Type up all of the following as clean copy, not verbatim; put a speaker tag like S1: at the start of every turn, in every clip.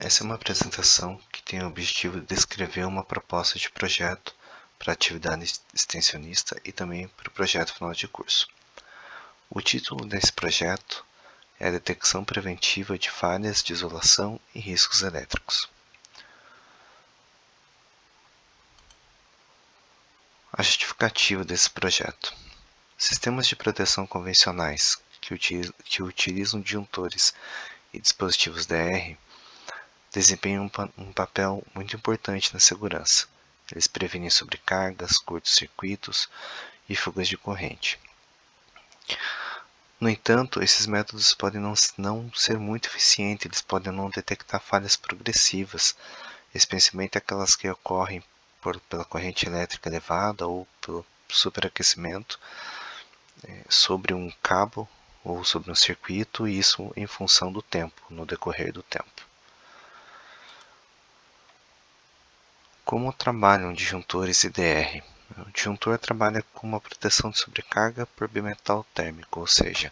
S1: Essa é uma apresentação que tem o objetivo de descrever uma proposta de projeto para a atividade extensionista e também para o projeto final de curso. O título desse projeto é a detecção preventiva de falhas de isolação e riscos elétricos. A justificativa desse projeto. Sistemas de proteção convencionais que utilizam disjuntores e dispositivos DR desempenham um papel muito importante na segurança. Eles previnem sobrecargas, curtos-circuitos e fugas de corrente. No entanto, esses métodos podem não ser muito eficientes, eles podem não detectar falhas progressivas, especialmente aquelas que ocorrem pela corrente elétrica elevada ou pelo superaquecimento sobre um cabo ou sobre um circuito, e isso em função do tempo, no decorrer do tempo. Como trabalham disjuntores e DR? O disjuntor trabalha com uma proteção de sobrecarga por bimetal térmico, ou seja,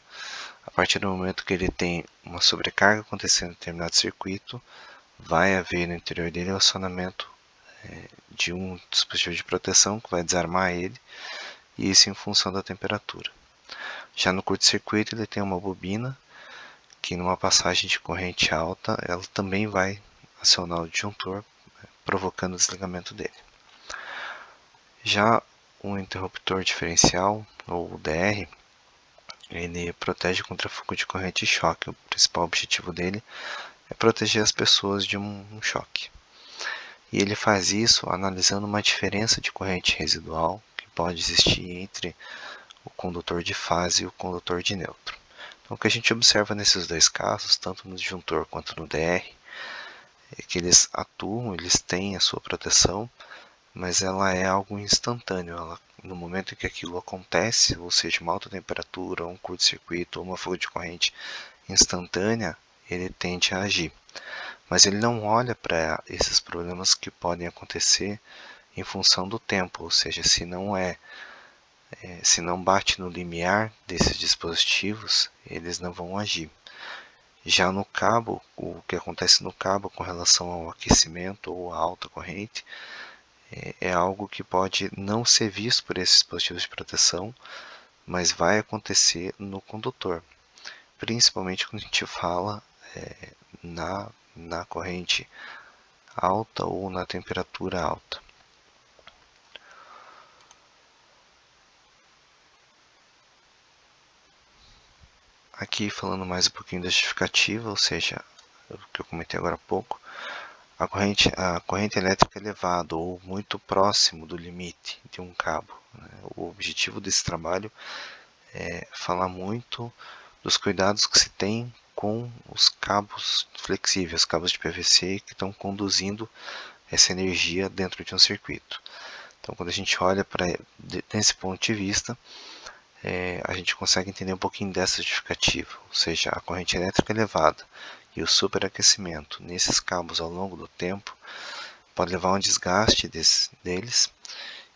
S1: a partir do momento que ele tem uma sobrecarga acontecendo em determinado circuito, vai haver no interior dele o acionamento de um dispositivo de proteção que vai desarmar ele, e isso em função da temperatura. Já no curto-circuito ele tem uma bobina que numa passagem de corrente alta ela também vai acionar o disjuntor, provocando o desligamento dele. Já o interruptor diferencial, ou DR, ele protege contra fuga de corrente e choque. O principal objetivo dele é proteger as pessoas de um choque. E ele faz isso analisando uma diferença de corrente residual que pode existir entre o condutor de fase e o condutor de neutro. Então, o que a gente observa nesses dois casos, tanto no disjuntor quanto no DR, é que eles atuam, eles têm a sua proteção, mas ela é algo instantâneo. No momento em que aquilo acontece, ou seja, uma alta temperatura, um curto-circuito ou uma fuga de corrente instantânea, ele tende a agir. Mas ele não olha para esses problemas que podem acontecer em função do tempo, ou seja, se não bate no limiar desses dispositivos, eles não vão agir. Já no cabo, o que acontece no cabo com relação ao aquecimento ou à alta corrente, é algo que pode não ser visto por esses dispositivos de proteção, mas vai acontecer no condutor, principalmente quando a gente fala na corrente alta ou na temperatura alta. Aqui falando mais um pouquinho da justificativa, ou seja, o que eu comentei agora há pouco, a corrente elétrica elevada ou muito próximo do limite de um cabo. O objetivo desse trabalho é falar muito dos cuidados que se tem com os cabos flexíveis, cabos de PVC que estão conduzindo essa energia dentro de um circuito. Então, quando a gente olha desse ponto de vista, a gente consegue entender um pouquinho dessa justificativa, ou seja, a corrente elétrica elevada e o superaquecimento nesses cabos ao longo do tempo pode levar a um desgaste deles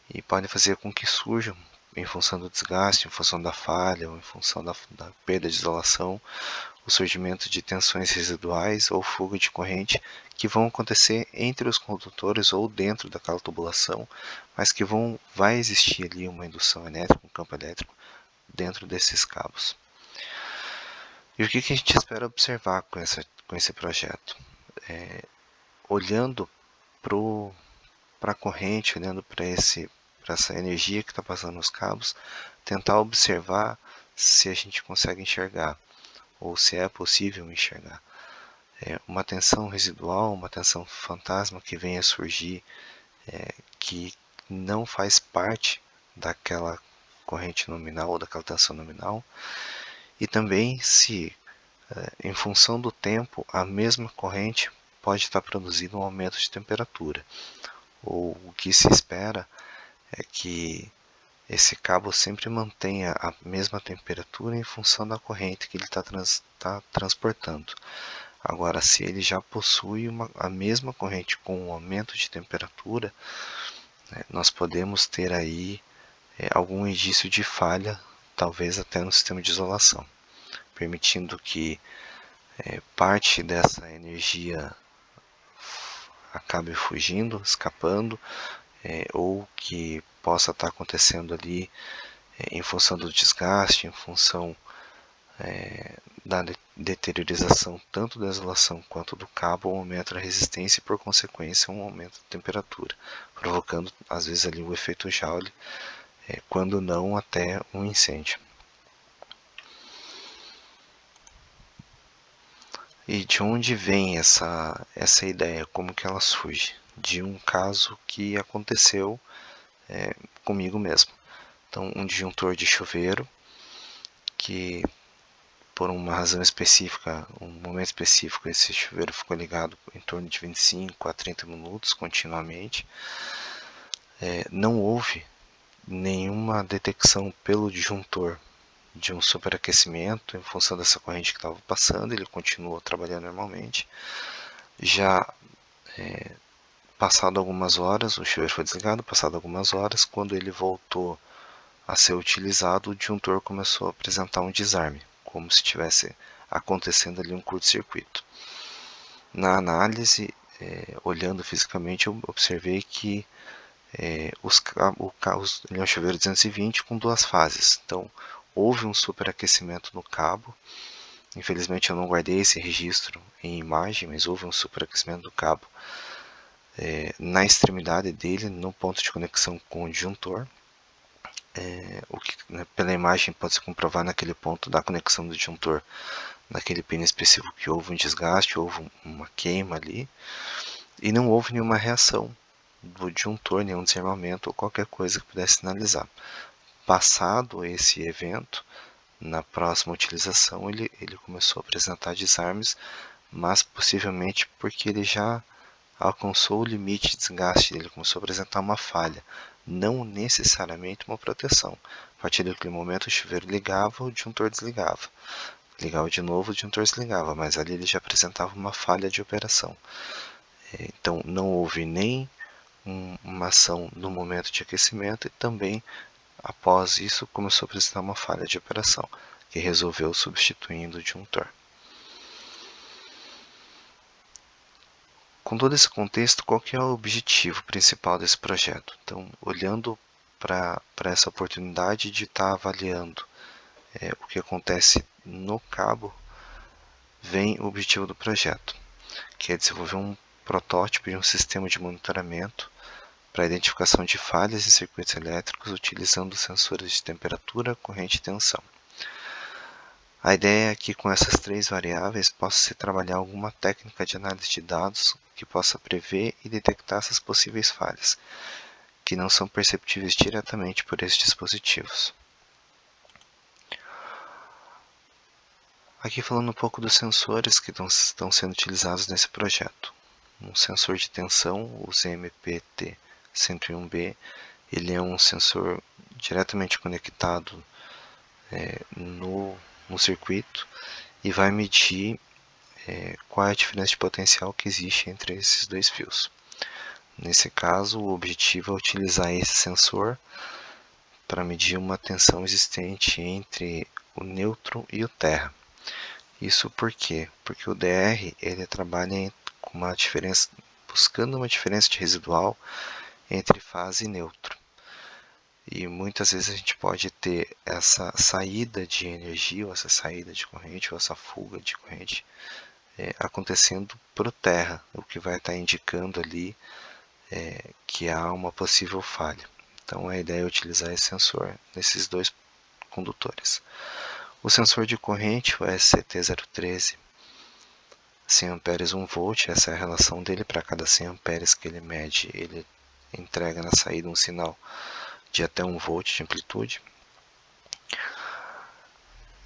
S1: e pode fazer com que surjam, em função do desgaste, em função da falha ou em função da perda de isolação, o surgimento de tensões residuais ou fuga de corrente que vão acontecer entre os condutores ou dentro daquela tubulação, mas que vai existir ali uma indução elétrica, um campo elétrico dentro desses cabos. E o que a gente espera observar com esse projeto? Olhando para a corrente, olhando para essa energia que está passando nos cabos, tentar observar se a gente consegue enxergar, ou se é possível enxergar. Uma tensão residual, uma tensão fantasma que venha a surgir, que não faz parte daquela corrente nominal ou daquela tensão nominal, e também se, em função do tempo, a mesma corrente pode estar produzindo um aumento de temperatura, ou o que se espera é que esse cabo sempre mantenha a mesma temperatura em função da corrente que ele está transportando. Agora, se ele já possui a mesma corrente com um aumento de temperatura, nós podemos ter aí algum indício de falha, talvez até no sistema de isolação, permitindo que parte dessa energia acabe fugindo, escapando, ou que possa estar acontecendo ali em função do desgaste, em função da deteriorização tanto da isolação quanto do cabo, um aumento da resistência e por consequência um aumento da temperatura, provocando às vezes ali o efeito Joule, quando não até um incêndio. E de onde vem essa ideia? Como que ela surge? De um caso que aconteceu comigo mesmo. Então, um disjuntor de chuveiro que por uma razão específica, um momento específico, esse chuveiro ficou ligado em torno de 25 a 30 minutos continuamente. Não houve nenhuma detecção pelo disjuntor de um superaquecimento em função dessa corrente que estava passando, ele continuou trabalhando normalmente. Já passado algumas horas, o chuveiro foi desligado, passado algumas horas, quando ele voltou a ser utilizado, o disjuntor começou a apresentar um desarme, como se estivesse acontecendo ali um curto-circuito. Na análise, olhando fisicamente, eu observei que ele é um chuveiro 220 com duas fases, então houve um superaquecimento no cabo. Infelizmente eu não guardei esse registro em imagem, mas houve um superaquecimento do cabo na extremidade dele, no ponto de conexão com o disjuntor. O que pela imagem pode se comprovar naquele ponto da conexão do disjuntor, naquele pino específico, que houve um desgaste, houve uma queima ali, e não houve nenhuma reação do disjuntor, nenhum desarmamento ou qualquer coisa que pudesse sinalizar. Passado esse evento, na próxima utilização ele começou a apresentar desarmes, mas possivelmente porque ele já alcançou o limite de desgaste, ele começou a apresentar uma falha, não necessariamente uma proteção. A partir daquele momento o chuveiro ligava, o disjuntor desligava. Ligava de novo, o disjuntor desligava, mas ali ele já apresentava uma falha de operação. Então não houve nem uma ação no momento de aquecimento e também após isso começou a apresentar uma falha de operação, que resolveu substituindo o disjuntor. Com todo esse contexto, qual que é o objetivo principal desse projeto? Então, olhando para essa oportunidade de estar avaliando o que acontece no cabo, vem o objetivo do projeto, que é desenvolver um protótipo de um sistema de monitoramento para a identificação de falhas em circuitos elétricos utilizando sensores de temperatura, corrente e tensão. A ideia é que com essas três variáveis possa-se trabalhar alguma técnica de análise de dados que possa prever e detectar essas possíveis falhas, que não são perceptíveis diretamente por esses dispositivos. Aqui falando um pouco dos sensores que estão sendo utilizados nesse projeto. Um sensor de tensão, o ZMPT-101B, ele é um sensor diretamente conectado no circuito e vai medir qual é a diferença de potencial que existe entre esses dois fios. Nesse caso, o objetivo é utilizar esse sensor para medir uma tensão existente entre o nêutron e o terra. Isso por quê? Porque o DR ele trabalha com uma diferença, buscando uma diferença de residual entre fase e nêutron. E muitas vezes a gente pode ter essa saída de energia, ou essa saída de corrente, ou essa fuga de corrente acontecendo para o terra, o que vai estar indicando ali que há uma possível falha. Então a ideia é utilizar esse sensor nesses dois condutores. O sensor de corrente, o SCT-013, 100 amperes 1 volt, essa é a relação dele. Para cada 100 amperes que ele mede, ele entrega na saída um sinal de até 1 volt de amplitude.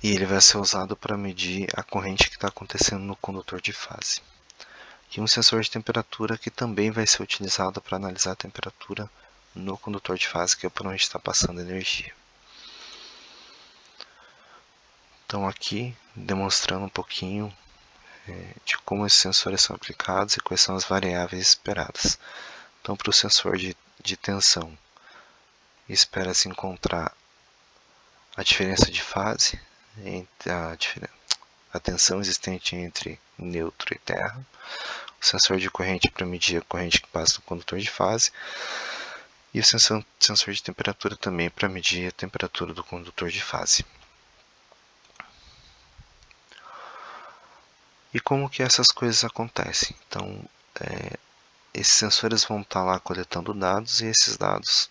S1: E ele vai ser usado para medir a corrente que está acontecendo no condutor de fase. E um sensor de temperatura que também vai ser utilizado para analisar a temperatura no condutor de fase, que é por onde está passando a energia. Então aqui demonstrando um pouquinho de como esses sensores são aplicados e quais são as variáveis esperadas. Então para o sensor de tensão, espera-se encontrar a diferença de fase, entre a tensão existente entre nêutron e terra. sensor de corrente para medir a corrente que passa no condutor de fase, e o sensor de temperatura também para medir a temperatura do condutor de fase. E como que essas coisas acontecem? Então, esses sensores vão estar lá coletando dados, e esses dados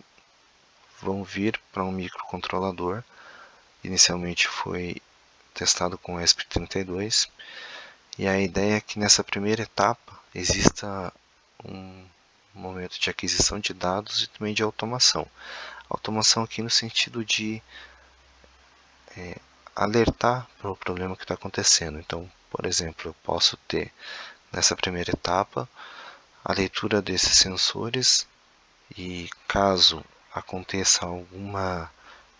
S1: vão vir para um microcontrolador. Inicialmente foi testado com o ESP32, e a ideia é que nessa primeira etapa exista um momento de aquisição de dados e também de automação. Automação aqui no sentido de alertar para o problema que está acontecendo. Então, por exemplo, eu posso ter nessa primeira etapa a leitura desses sensores, e caso aconteça alguma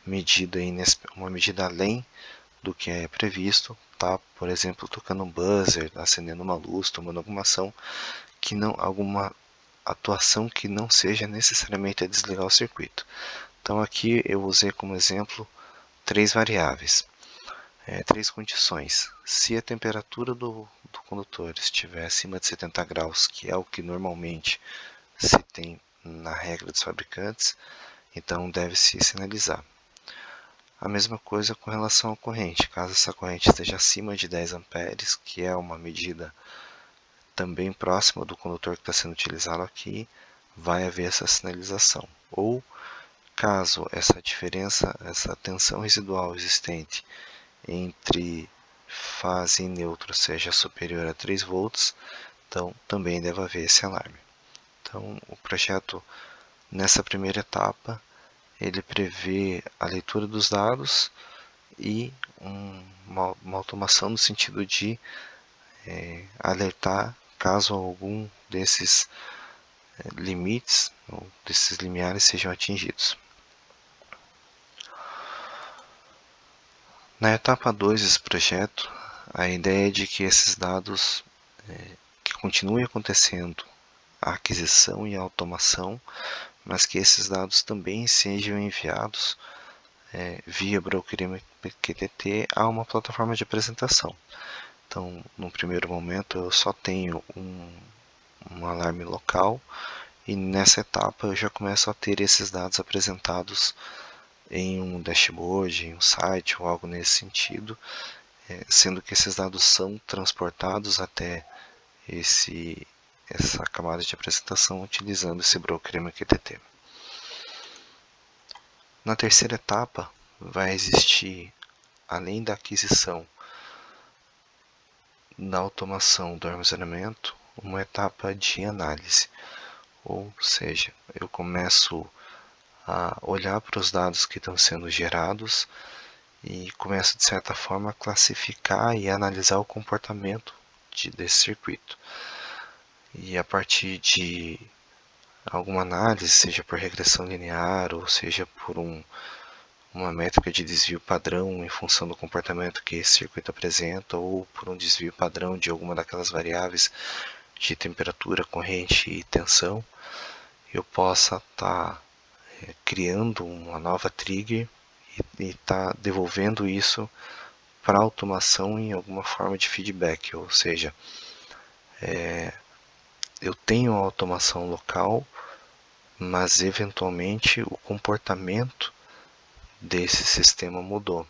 S1: medida, uma medida além do que é previsto, tá? Por exemplo, tocando um buzzer, acendendo uma luz, tomando alguma ação que não, alguma atuação que não seja necessariamente a desligar o circuito. Então aqui eu usei como exemplo três variáveis, três condições. Se a temperatura do condutor estiver acima de 70 graus, que é o que normalmente se tem na regra dos fabricantes, então deve-se sinalizar. A mesma coisa com relação à corrente. Caso essa corrente esteja acima de 10 amperes, que é uma medida também próxima do condutor que está sendo utilizado aqui, vai haver essa sinalização. Ou caso essa diferença, essa tensão residual existente entre fase e neutro seja superior a 3 volts, então também deve haver esse alarme. Então o projeto, nessa primeira etapa, ele prevê a leitura dos dados e uma automação no sentido de alertar caso algum desses limites, ou desses limiares, sejam atingidos. Na etapa 2 desse projeto, a ideia é de que esses dados, que continue acontecendo a aquisição e a automação, mas que esses dados também sejam enviados via broker MQTT a uma plataforma de apresentação. Então, no primeiro momento, eu só tenho um alarme local, e nessa etapa eu já começo a ter esses dados apresentados em um dashboard, em um site ou algo nesse sentido, sendo que esses dados são transportados até essa camada de apresentação utilizando esse broker MQTT. Na terceira etapa vai existir, além da aquisição da automação do armazenamento, uma etapa de análise. Ou seja, eu começo a olhar para os dados que estão sendo gerados e começo de certa forma a classificar e analisar o comportamento desse circuito. E a partir de alguma análise, seja por regressão linear ou seja por uma métrica de desvio padrão em função do comportamento que esse circuito apresenta, ou por um desvio padrão de alguma daquelas variáveis de temperatura, corrente e tensão, eu possa estar criando uma nova trigger e estar devolvendo isso para automação em alguma forma de feedback, ou seja, eu tenho a automação local, mas eventualmente o comportamento desse sistema mudou.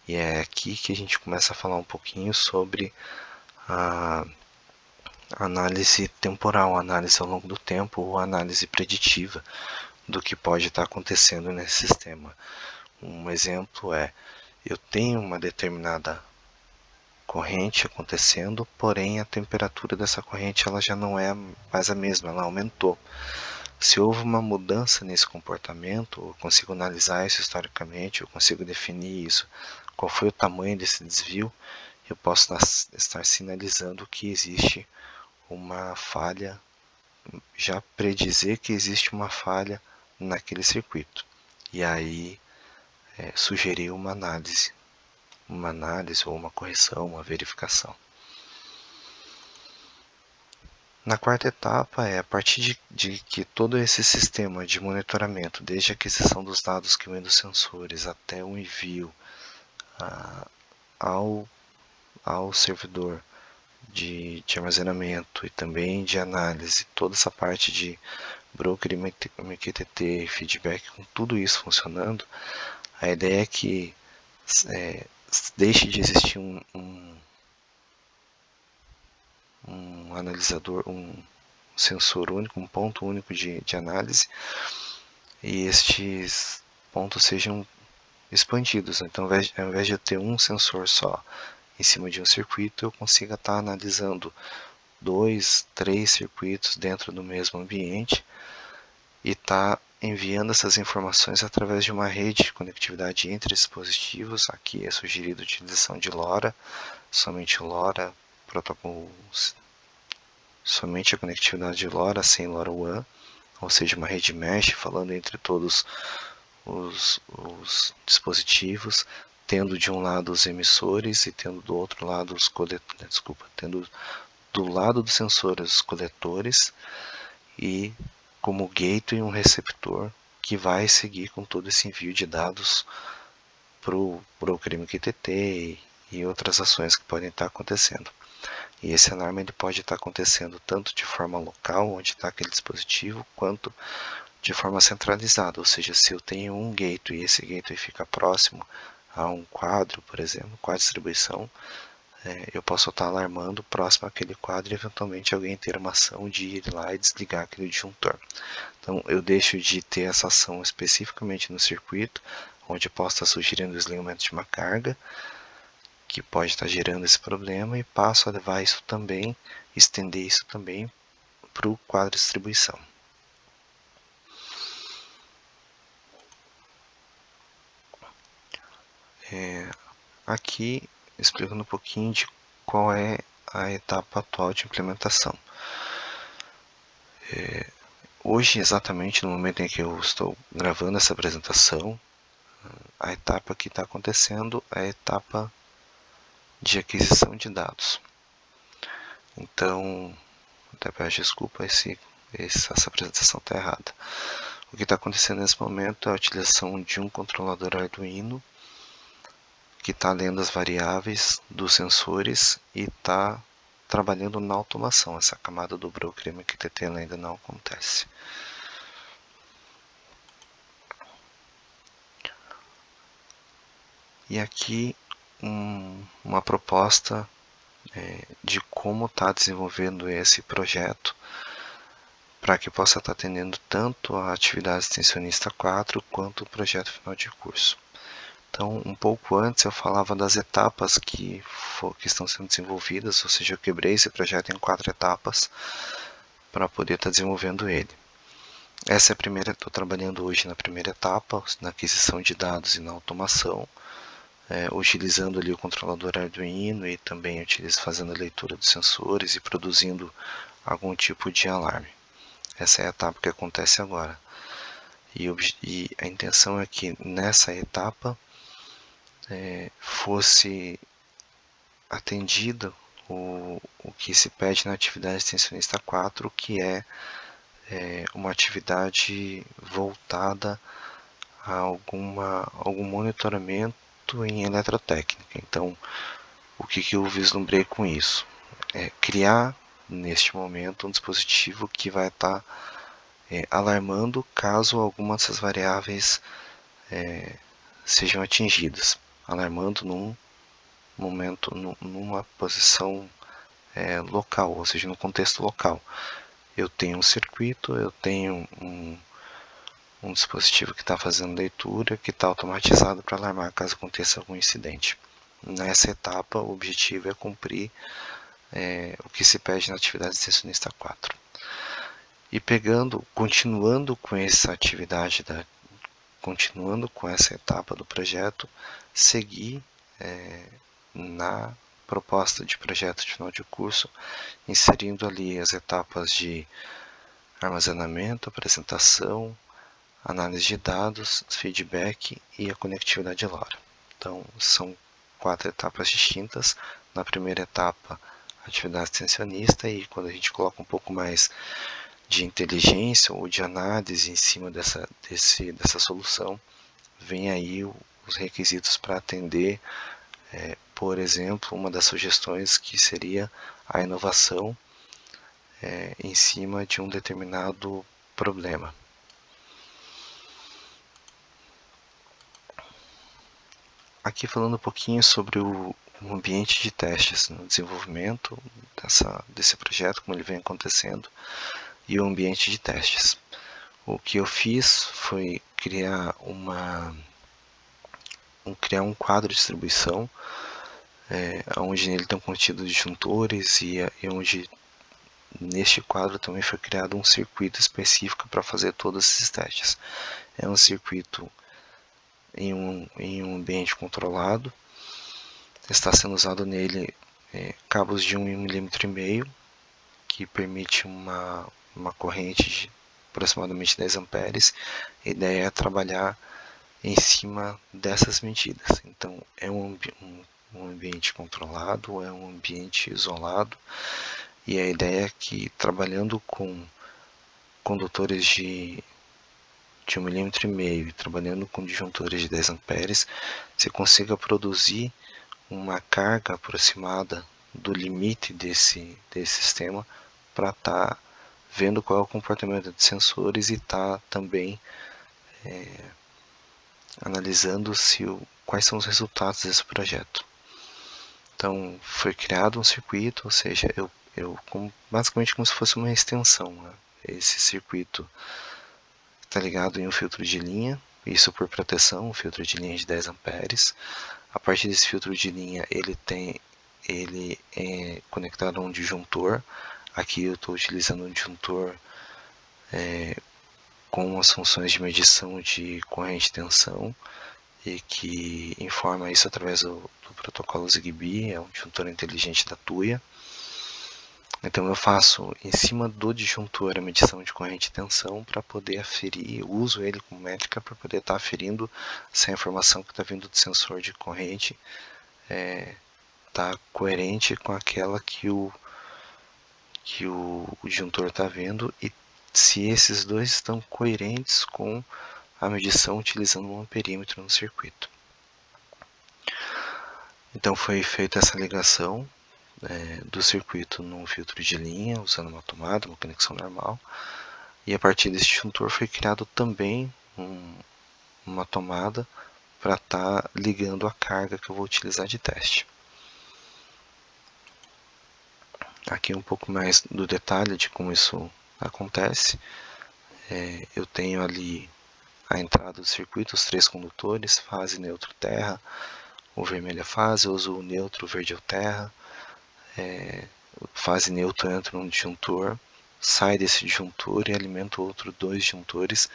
S1: E é aqui que a gente começa a falar um pouquinho sobre a análise temporal, a análise ao longo do tempo, ou a análise preditiva do que pode estar acontecendo nesse sistema. Um exemplo é, eu tenho uma determinada corrente acontecendo, porém a temperatura dessa corrente ela já não é mais a mesma, ela aumentou. Se houve uma mudança nesse comportamento, eu consigo analisar isso historicamente, eu consigo definir isso, qual foi o tamanho desse desvio, eu posso estar sinalizando que existe uma falha, já predizer que existe uma falha naquele circuito. E aí sugerir uma análise ou uma correção, uma verificação. Na quarta etapa a partir de que todo esse sistema de monitoramento, desde a aquisição dos dados que vem dos sensores até o envio ao servidor de armazenamento e também de análise, toda essa parte de broker MQTT, feedback, com tudo isso funcionando, a ideia é que deixe de existir um analisador, um sensor único, um ponto único de análise, e estes pontos sejam expandidos. Então, ao invés de eu ter um sensor só em cima de um circuito, eu consiga estar analisando 2, 3 circuitos dentro do mesmo ambiente e estar enviando essas informações através de uma rede de conectividade entre dispositivos. Aqui é sugerido a utilização de LoRa, somente LoRa, protocolo, somente a conectividade de LoRa, sem LoRaWAN, ou seja, uma rede mesh falando entre todos os dispositivos, tendo de um lado os emissores e tendo do outro lado os coletores, tendo do lado dos sensores os coletores e como gateway um receptor que vai seguir com todo esse envio de dados para o broker MQTT e outras ações que podem estar acontecendo. E esse alarme ele pode estar acontecendo tanto de forma local, onde está aquele dispositivo, quanto de forma centralizada, ou seja, se eu tenho um gateway e esse gateway fica próximo a um quadro, por exemplo, quadro de distribuição, eu posso estar alarmando próximo àquele quadro e eventualmente alguém ter uma ação de ir lá e desligar aquele disjuntor. Então eu deixo de ter essa ação especificamente no circuito, onde eu posso estar sugerindo o desligamento de uma carga, que pode estar gerando esse problema, e passo a levar isso também, estender isso também para o quadro de distribuição. Aqui explicando um pouquinho de qual é a etapa atual de implementação. Hoje, exatamente no momento em que eu estou gravando essa apresentação, a etapa que está acontecendo é a etapa de aquisição de dados. Então, até peço desculpa essa apresentação está errada. O que está acontecendo nesse momento é a utilização de um controlador Arduino que está lendo as variáveis dos sensores e está trabalhando na automação. Essa camada do broker MQTT ainda não acontece. E aqui uma proposta de como está desenvolvendo esse projeto para que possa estar atendendo tanto a atividade extensionista 4 quanto o projeto final de curso. Então, um pouco antes eu falava das etapas que estão sendo desenvolvidas, ou seja, eu quebrei esse projeto em 4 etapas para poder estar desenvolvendo ele. Essa é a primeira, estou trabalhando hoje na primeira etapa, na aquisição de dados e na automação, utilizando ali o controlador Arduino e também fazendo a leitura dos sensores e produzindo algum tipo de alarme. Essa é a etapa que acontece agora. E a intenção é que nessa etapa fosse atendido o que se pede na atividade extensionista 4, que é uma atividade voltada a algum monitoramento em eletrotécnica. Então, o que eu vislumbrei com isso? É criar, neste momento, um dispositivo que vai estar alarmando caso algumas dessas variáveis sejam atingidas, alarmando numa posição local, ou seja, no contexto local. Eu tenho um circuito, eu tenho um dispositivo que está fazendo leitura, que está automatizado para alarmar caso aconteça algum incidente. Nessa etapa, o objetivo é cumprir o que se pede na atividade extensionista 4. E continuando com essa atividade, continuando com essa etapa do projeto, seguir na proposta de projeto de final de curso, inserindo ali as etapas de armazenamento, apresentação, análise de dados, feedback e a conectividade LoRa. Então, são 4 etapas distintas. Na primeira etapa, atividade extensionista, e quando a gente coloca um pouco mais de inteligência ou de análise em cima dessa solução, vem aí os requisitos para atender por exemplo, uma das sugestões que seria a inovação em cima de um determinado problema. Aqui falando um pouquinho sobre o ambiente de testes no desenvolvimento desse projeto, como ele vem acontecendo, e o ambiente de testes. O que eu fiz foi criar um quadro de distribuição, onde nele estão contidos disjuntores e onde neste quadro também foi criado um circuito específico para fazer todos esses testes. É um circuito em um ambiente controlado, está sendo usado nele cabos de 1,5 mm, que permite uma corrente de aproximadamente 10 amperes. A ideia é trabalhar em cima dessas medidas. Então é um ambiente controlado, é um ambiente isolado, e a ideia é que trabalhando com condutores de 1,5 mm e trabalhando com disjuntores de 10 amperes, você consiga produzir uma carga aproximada do limite desse sistema para estar vendo qual é o comportamento de sensores e estar também analisando quais são os resultados desse projeto. Então foi criado um circuito, ou seja, basicamente como se fosse uma extensão, né? Esse circuito está ligado em um filtro de linha, isso por proteção, um filtro de linha de 10 amperes. A partir desse filtro de linha ele é conectado a um disjuntor. Aqui eu estou utilizando um disjuntor com as funções de medição de corrente e tensão, e que informa isso através do protocolo Zigbee, é um disjuntor inteligente da Tuya. Então eu faço em cima do disjuntor a medição de corrente e tensão para poder aferir, eu uso ele como métrica para poder estar aferindo se a informação que está vindo do sensor de corrente está coerente com aquela que o disjuntor está vendo, e se esses dois estão coerentes com a medição utilizando um amperímetro no circuito. Então foi feita essa ligação do circuito num filtro de linha, usando uma tomada, uma conexão normal, e a partir desse disjuntor foi criado também uma tomada para estar ligando a carga que eu vou utilizar de teste. Aqui um pouco mais do detalhe de como isso acontece. Eu tenho ali a entrada do circuito, os 3 condutores, fase, neutro, terra. O vermelho é fase, eu uso o neutro, o verde é o terra. Fase neutro entra num disjuntor, sai desse disjuntor e alimenta outros 2 disjuntores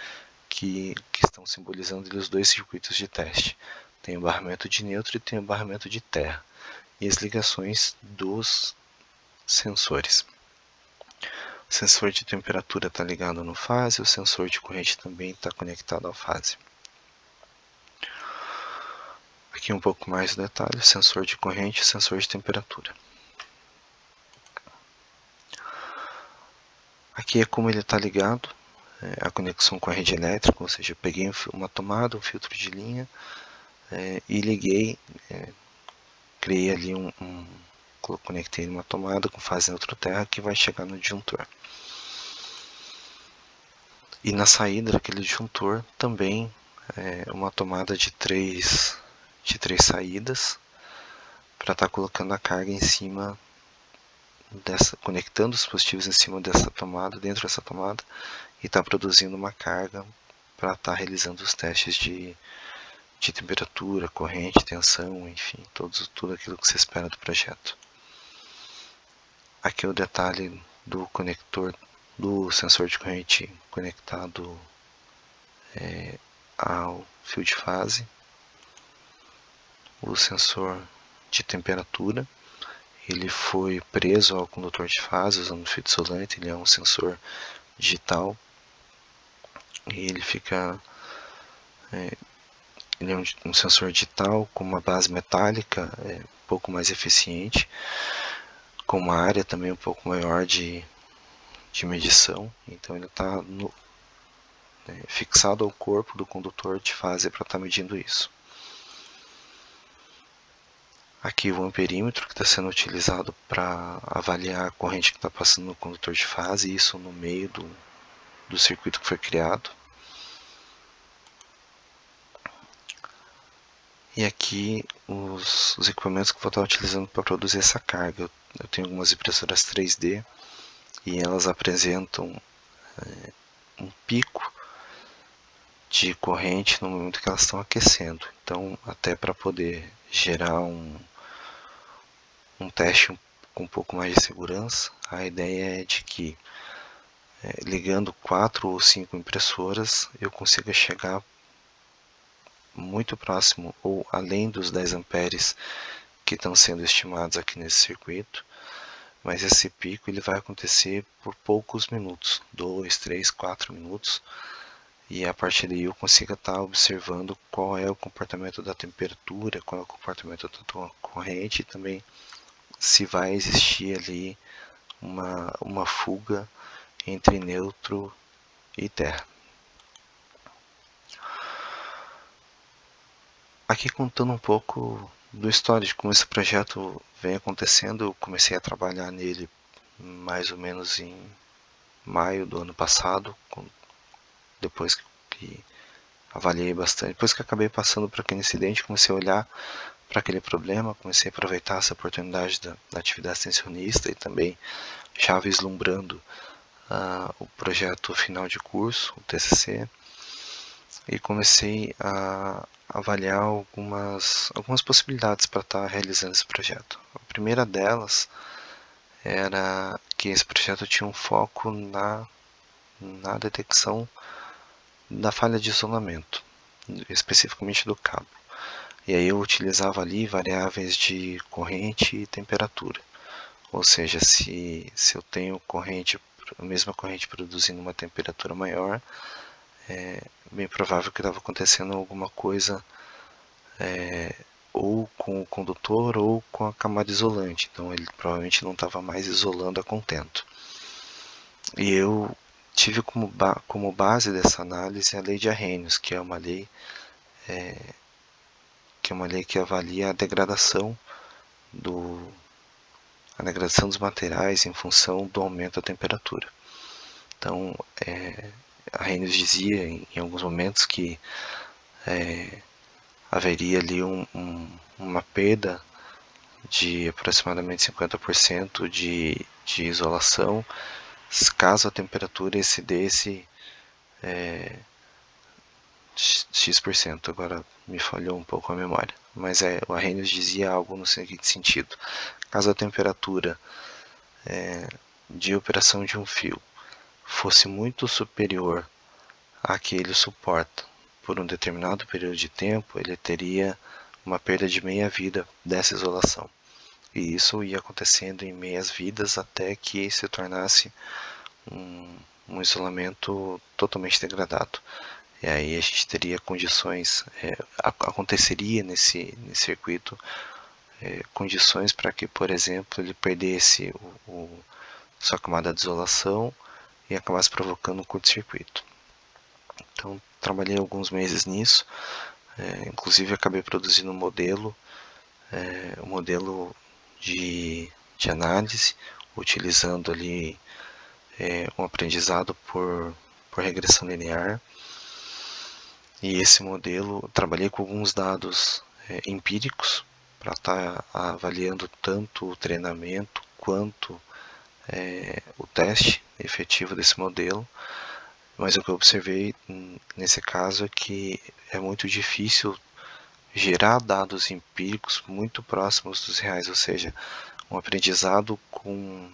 S1: que estão simbolizando ali os 2 circuitos de teste. Tem o barramento de neutro e tem o barramento de terra. E as ligações dos sensores. O sensor de temperatura está ligado no fase, o sensor de corrente também está conectado ao fase. Aqui um pouco mais de detalhe, sensor de corrente e sensor de temperatura. Aqui é como ele está ligado, a conexão com a rede elétrica, ou seja, eu peguei uma tomada, um filtro de linha e liguei, criei ali conectei uma tomada com fase neutro terra que vai chegar no disjuntor. E na saída daquele disjuntor também uma tomada de 3 saídas para estar colocando a carga em cima conectando os positivos em cima dessa tomada, dentro dessa tomada, e está produzindo uma carga para estar realizando os testes de temperatura, corrente, tensão, enfim, tudo aquilo que você espera do projeto. Aqui é o detalhe do conector do sensor de corrente conectado ao fio de fase, o sensor de temperatura, ele foi preso ao condutor de fase usando fio isolante, ele é um sensor digital e ele é um sensor digital com uma base metálica, um pouco mais eficiente, com uma área também um pouco maior de medição, então ele está fixado ao corpo do condutor de fase para estar medindo isso. Aqui o amperímetro que está sendo utilizado para avaliar a corrente que está passando no condutor de fase, isso no meio do circuito que foi criado. E aqui os equipamentos que eu vou estar utilizando para produzir essa carga. Eu tenho algumas impressoras 3D e elas apresentam um pico de corrente no momento que elas estão aquecendo. Então, até para poder gerar um teste com um pouco mais de segurança, a ideia é de que ligando 4 ou 5 impressoras eu consiga chegar muito próximo ou além dos 10 amperes que estão sendo estimados aqui nesse circuito, mas esse pico ele vai acontecer por poucos minutos, 2, 3, 4 minutos, e a partir daí eu consiga estar observando qual é o comportamento da temperatura, qual é o comportamento da corrente e também se vai existir ali uma fuga entre neutro e terra. Aqui contando um pouco do histórico de como esse projeto vem acontecendo, eu comecei a trabalhar nele mais ou menos em maio do ano passado, depois que avaliei bastante, depois que acabei passando por aquele incidente, comecei a olhar para aquele problema, comecei a aproveitar essa oportunidade da atividade extensionista e também já vislumbrando o projeto final de curso, o TCC, e comecei a avaliar algumas possibilidades para estar realizando esse projeto. A primeira delas era que esse projeto tinha um foco na detecção da falha de isolamento, especificamente do cabo. E aí eu utilizava ali variáveis de corrente e temperatura. Ou seja, se eu tenho a mesma corrente produzindo uma temperatura maior, é bem provável que estava acontecendo alguma coisa ou com o condutor ou com a camada isolante. Então ele provavelmente não estava mais isolando a contento. E eu tive como base dessa análise a lei de Arrhenius, que é uma lei que avalia a degradação dos materiais em função do aumento da temperatura. Então, Arrhenius dizia em alguns momentos que haveria ali uma perda de aproximadamente 50% de isolação caso a temperatura excedesse X%. Agora me falhou um pouco a memória. Mas o Arrhenius dizia algo no seguinte sentido: caso a temperatura de operação de um fio fosse muito superior à que ele suporta por um determinado período de tempo, ele teria uma perda de meia vida dessa isolação. E isso ia acontecendo em meias vidas até que se tornasse um isolamento totalmente degradado. E aí a gente teria condições, aconteceria nesse circuito condições para que, por exemplo, ele perdesse sua camada de isolação e acabasse provocando um curto-circuito. Então trabalhei alguns meses nisso, inclusive acabei produzindo um modelo de análise, utilizando ali um aprendizado por regressão linear. E esse modelo, trabalhei com alguns dados empíricos para estar avaliando tanto o treinamento quanto o teste efetivo desse modelo. Mas o que eu observei nesse caso é que é muito difícil gerar dados empíricos muito próximos dos reais, ou seja, um aprendizado com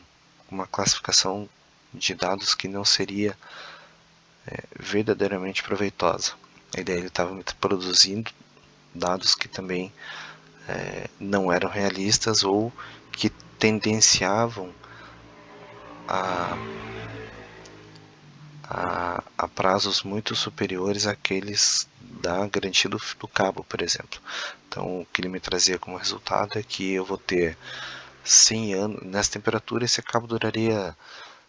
S1: uma classificação de dados que não seria verdadeiramente proveitosa. A ideia ele estava produzindo dados que também não eram realistas ou que tendenciavam a prazos muito superiores àqueles da garantia do cabo, por exemplo. Então, o que ele me trazia como resultado é que eu vou ter 100 anos, nessa temperatura esse cabo duraria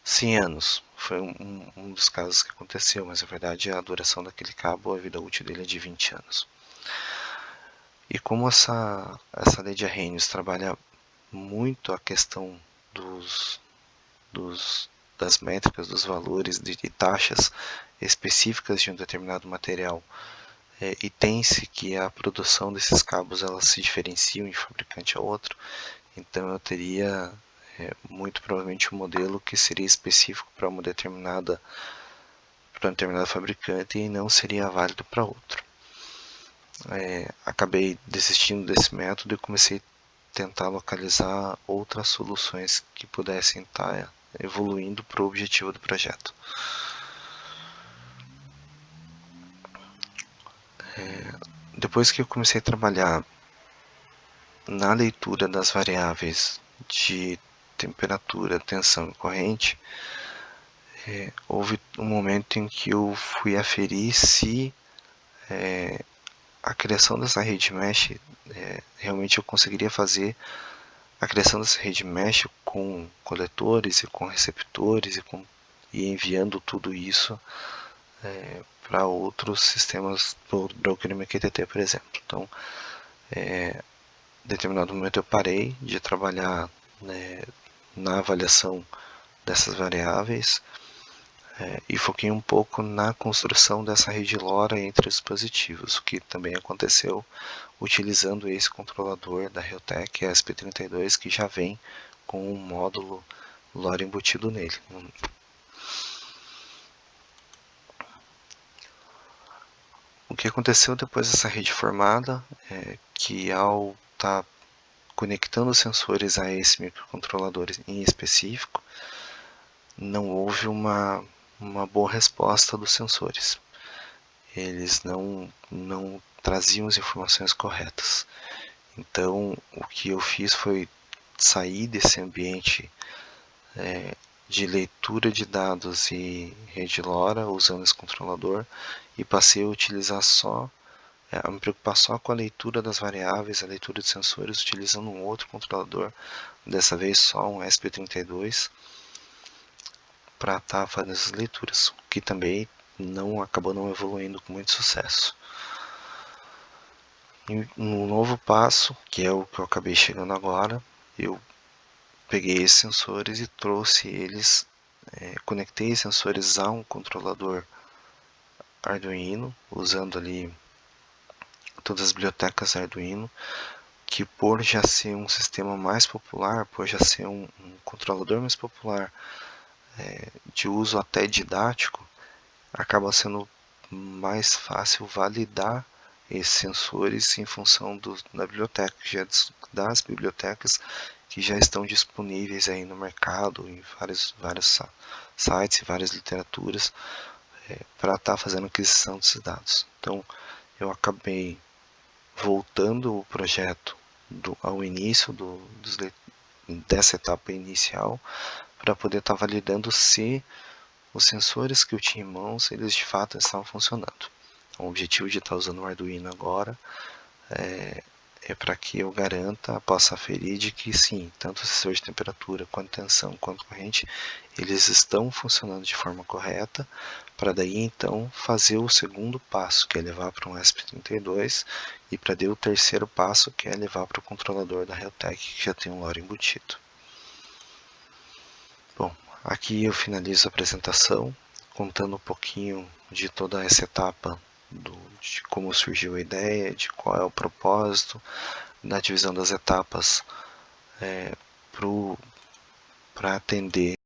S1: 100 anos. Foi um dos casos que aconteceu, mas na verdade a duração daquele cabo, a vida útil dele é de 20 anos. E como essa lei de Arrhenius trabalha muito a questão das métricas, dos valores de taxas específicas de um determinado material, e tem-se que a produção desses cabos elas se diferenciam de fabricante a outro, então eu teria muito provavelmente um modelo que seria específico para um determinado fabricante e não seria válido para outro. Acabei desistindo desse método e comecei a tentar localizar outras soluções que pudessem estar evoluindo para o objetivo do projeto. Depois que eu comecei a trabalhar na leitura das variáveis de temperatura, tensão e corrente, houve um momento em que eu fui aferir se a criação dessa rede mesh, realmente eu conseguiria fazer a criação dessa rede mesh com coletores e com receptores e enviando tudo isso para outros sistemas do broker MQTT, por exemplo. Então, em determinado momento eu parei de trabalhar na avaliação dessas variáveis e foquei um pouco na construção dessa rede LoRa entre os dispositivos, o que também aconteceu utilizando esse controlador da Realtek ESP32, que já vem com um módulo LoRa embutido nele. O que aconteceu depois dessa rede formada é que, ao estar conectando os sensores a esse microcontrolador em específico, não houve uma boa resposta dos sensores. Eles não traziam as informações corretas. Então, o que eu fiz foi sair desse ambiente de leitura de dados e rede LoRa usando esse controlador e passei a utilizar a me preocupar só com a leitura das variáveis, a leitura de sensores, utilizando um outro controlador, dessa vez só um ESP32, para estar fazendo essas leituras, o que também acabou não evoluindo com muito sucesso. E no novo passo, que é o que eu acabei chegando agora, eu peguei esses sensores e trouxe eles, conectei esses sensores a um controlador Arduino, usando ali todas as bibliotecas Arduino, que por já ser um sistema mais popular, por já ser um controlador mais popular, de uso até didático, acaba sendo mais fácil validar esses sensores em função da biblioteca, das bibliotecas que já estão disponíveis aí no mercado, em vários sites e várias literaturas, para estar fazendo aquisição desses dados. Então, eu acabei voltando o projeto ao início dessa etapa inicial, para poder estar validando se os sensores que eu tinha em mãos, eles de fato estavam funcionando. O objetivo de estar usando o Arduino agora é para que eu possa aferir de que sim, tanto o sensor de temperatura, quanto tensão, quanto corrente, eles estão funcionando de forma correta, para daí então fazer o segundo passo, que é levar para um ESP32, e para daí o terceiro passo, que é levar para o controlador da Realtek, que já tem um LoRa embutido. Bom, aqui eu finalizo a apresentação, contando um pouquinho de toda essa etapa de como surgiu a ideia, de qual é o propósito, da divisão das etapas para atender